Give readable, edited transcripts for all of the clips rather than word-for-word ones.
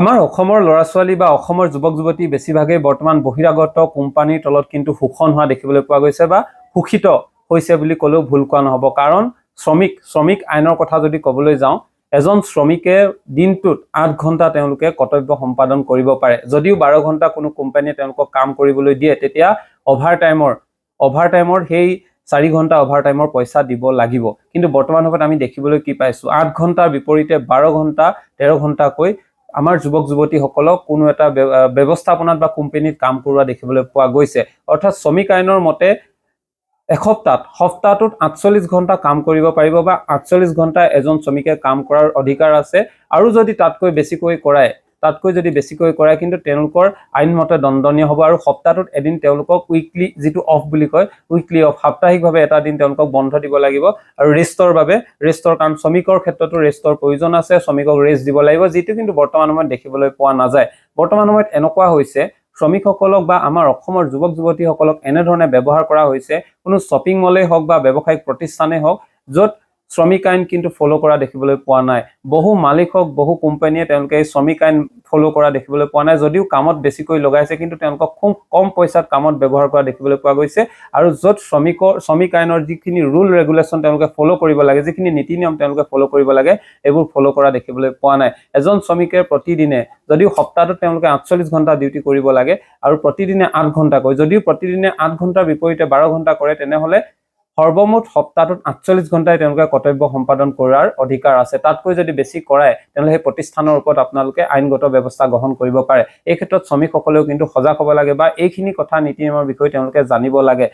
আমাৰ অসমৰ ল'ৰা ছোৱালী বা অসমৰ যুৱক যুৱতী বেছিভাগেই বৰ্তমান বহিৰাগত কোম্পানীৰ তলত কিন্তু শোষণ হোৱা দেখিবলৈ পোৱা গৈছে বা শোষিত হৈছে বুলি ক'লেও ভুল কোৱা নহ'ব। কাৰণ শ্ৰমিক আইনৰ কথা যদি ক'বলৈ যাওঁ, এজন শ্ৰমিকে দিনটোত 8 ঘণ্টা তেওঁলোকে কৰ্তব্য সম্পাদন কৰিব পাৰে। যদিও 12 ঘণ্টা কোনো কোম্পানীয়ে তেওঁলোকক কাম কৰিবলৈ দিয়ে, তেতিয়া অভাৰটাইমৰ সেই 4 ঘণ্টা অভাৰটাইমৰ পইচা দিব লাগিব। কিন্তু বৰ্তমান সময়ত আমি দেখিবলৈ কি পাইছো, 8 ঘণ্টাৰ বিপৰীতে 12 ঘণ্টা 13 ঘণ্টাকৈ আমাৰ যুৱক যুৱতীসকলক কোনো এটা ব্যৱস্থাপনাত বা কোম্পানীত কাম কৰোৱা দেখিবলৈ পোৱা গৈছে। অৰ্থাৎ শ্ৰমিক আইনৰ মতে সপ্তাহটোত 48 ঘণ্টা কাম কৰিব পাৰিব বা 48 ঘণ্টা এজন শ্ৰমিকে কাম কৰাৰ অধিকাৰ আছে। আৰু যদি তাতকৈ বেছিকৈ কৰায় কিন্তু তেওঁলোকৰ আইনমতে দণ্ডনীয় হ'ব। আৰু সপ্তাহটোত এদিন তেওঁলোকক উইকলি যিটো অফ বুলি কয়, উইকলি অফ, সাপ্তাহিকভাৱে এটা দিন তেওঁলোকক বন্ধ দিব লাগিব। আৰু ৰেষ্টৰ কাৰণ শ্ৰমিকৰ ক্ষেত্ৰতো ৰেষ্টৰ প্ৰয়োজন আছে, শ্ৰমিকক ৰেষ্ট দিব লাগিব, যিটো কিন্তু বৰ্তমান সময়ত দেখিবলৈ পোৱা নাযায়। বৰ্তমান সময়ত এনেকুৱা হৈছে, শ্ৰমিকসকলক বা আমাৰ অসমৰ যুৱক যুৱতীসকলক এনেধৰণে ব্যৱহাৰ কৰা হৈছে, কোনো শ্বপিং মলেই হওক বা ব্যৱসায়িক প্ৰতিষ্ঠানেই হওক, য'ত শ্ৰমিক আইন কিন্তু ফ'ল' কৰা দেখিবলৈ পোৱা নাই। বহু মালিক হওক, বহু কোম্পানীয়ে তেওঁলোকে এই শ্ৰমিক আইন ফ'ল' কৰা দেখিবলৈ পোৱা নাই। যদিও কামত বেছিকৈ লগাইছে, কিন্তু তেওঁলোকক খুব কম পইচাত কামত ব্যৱহাৰ কৰা দেখিবলৈ পোৱা গৈছে। আৰু য'ত শ্ৰমিক আইনৰ যিখিনি ৰুল ৰেগুলেশ্যন তেওঁলোকে ফ'ল' কৰিব লাগে, যিখিনি নীতি নিয়ম তেওঁলোকে ফ'ল' কৰিব লাগে, এইবোৰ ফ'ল' কৰা দেখিবলৈ পোৱা নাই। এজন শ্ৰমিকে প্ৰতিদিনে, যদিও সপ্তাহটোত তেওঁলোকে 48 ঘণ্টা ডিউটি কৰিব লাগে আৰু প্ৰতিদিনে 8 ঘণ্টাকৈ, যদিও প্ৰতিদিনে 8 ঘণ্টাৰ বিপৰীতে 12 ঘণ্টা কৰে, তেনেহ'লে সৰ্বমুঠ সপ্তাহটোত 48 ঘণ্টাই তেওঁলোকে কৰ্তব্য সম্পাদন কৰাৰ অধিকাৰ আছে। তাতকৈ যদি বেছি কৰায়, তেনেহ'লে সেই প্ৰতিষ্ঠানৰ ওপৰত আপোনালোকে আইনগত ব্যৱস্থা গ্ৰহণ কৰিব পাৰে। এই ক্ষেত্ৰত শ্ৰমিকসকলেও কিন্তু সজাগ হ'ব লাগে বা এইখিনি কথা নীতি নিয়মৰ বিষয়ে তেওঁলোকে জানিব লাগে।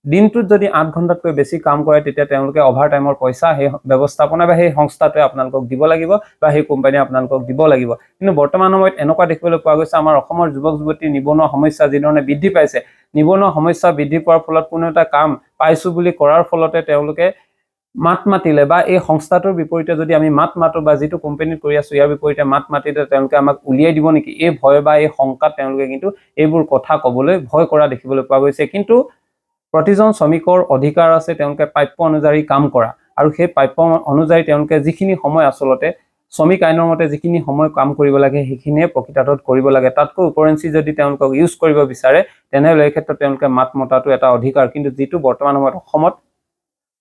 দিনটোত যদি 8 ঘণ্টাতকৈ বেছি কাম কৰে, তেতিয়া তেওঁলোকে অভাৰটাইমৰ পইচা সেই ব্যৱস্থাপনা বা সেই সংস্থাটোৱে আপোনালোকক দিব লাগিব বা সেই কোম্পানীয়ে আপোনালোকক দিব লাগিব। কিন্তু বৰ্তমান সময়ত এনেকুৱা দেখিবলৈ পোৱা গৈছে, আমাৰ অসমৰ যুৱক যুৱতীৰ নিবনুৱা সমস্যা যিধৰণে বৃদ্ধি পাইছে, নিবনুৱা সমস্যা বৃদ্ধি পোৱাৰ ফলত কোনো এটা কাম পাইছো বুলি কৰাৰ ফলতে তেওঁলোকে মাত মাতিলে বা এই সংস্থাটোৰ বিপৰীতে যদি আমি মাত মাতো বা যিটো কোম্পানীত কৰি আছো ইয়াৰ বিপৰীতে মাত মাতিলে তেওঁলোকে আমাক উলিয়াই দিব নেকি, এই ভয় বা এই শংকাত তেওঁলোকে কিন্তু এইবোৰ কথা ক'বলৈ ভয় কৰা দেখিবলৈ পোৱা গৈছে। কিন্তু প্ৰতিজন শ্ৰমিকৰ অধিকাৰ আছে তেওঁলোকে প্ৰাপ্য অনুযায়ী কাম কৰা, আৰু সেই প্ৰাপ্য অনুযায়ী তেওঁলোকে যিখিনি সময় আচলতে শ্ৰমিক আইনৰ মতে যিখিনি সময় কাম কৰিব লাগে, সেইখিনিয়ে প্ৰকৃতাৰ্থত কৰিব লাগে। তাতকৈ ওপৰঞ্চি যদি তেওঁলোকক ইউজ কৰিব বিচাৰে, তেনেহ'লে এই ক্ষেত্ৰত তেওঁলোকে মাত মতাটো এটা অধিকাৰ, কিন্তু যিটো বৰ্তমান সময়ত অসমত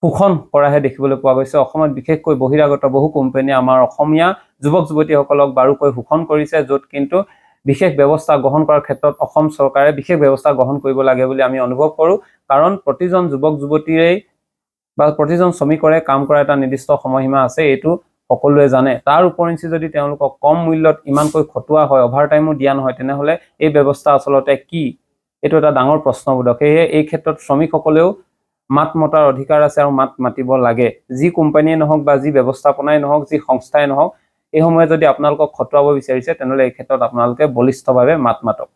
শোষণ কৰাহে দেখিবলৈ পোৱা গৈছে। অসমত বিশেষকৈ বহিৰাগত বহু কোম্পানীয়ে আমাৰ অসমীয়া যুৱক যুৱতীসকলক বাৰুকৈ শোষণ কৰিছে, য'ত কিন্তু বিশেষ ব্যৱস্থা গ্ৰহণ কৰাৰ ক্ষেত্ৰত অসম চৰকাৰে বিশেষ ব্যৱস্থা গ্ৰহণ কৰিব লাগে বুলি আমি অনুভৱ কৰোঁ। কাৰণ প্ৰতিজন যুৱক যুৱতীৰেই বা প্ৰতিজন শ্ৰমিকৰে কাম কৰা এটা নিৰ্দিষ্ট সময়সীমা আছে, এইটো সকলোৱে জানে। তাৰ উপৰঞ্চি যদি তেওঁলোকক কম মূল্যত ইমানকৈ খটুৱা হয়, অভাৰটাইমো দিয়া নহয়, তেনেহ'লে এই ব্যৱস্থা আচলতে কি, এইটো এটা ডাঙৰ প্ৰশ্নবোধক। সেয়েহে এই ক্ষেত্ৰত শ্ৰমিকসকলেও মাত মতাৰ অধিকাৰ আছে আৰু মাত মাতিব লাগে। যি কোম্পানীয়ে নহওক বা যি ব্যৱস্থাপনাই নহওক, যি সংস্থাই নহওক, এই সময়ে যদি আপোনালোকক খটুৱাব বিচাৰিছে, তেনেহ'লে এই ক্ষেত্ৰত আপোনালোকে বলিষ্ঠভাৱে মাত মাতক।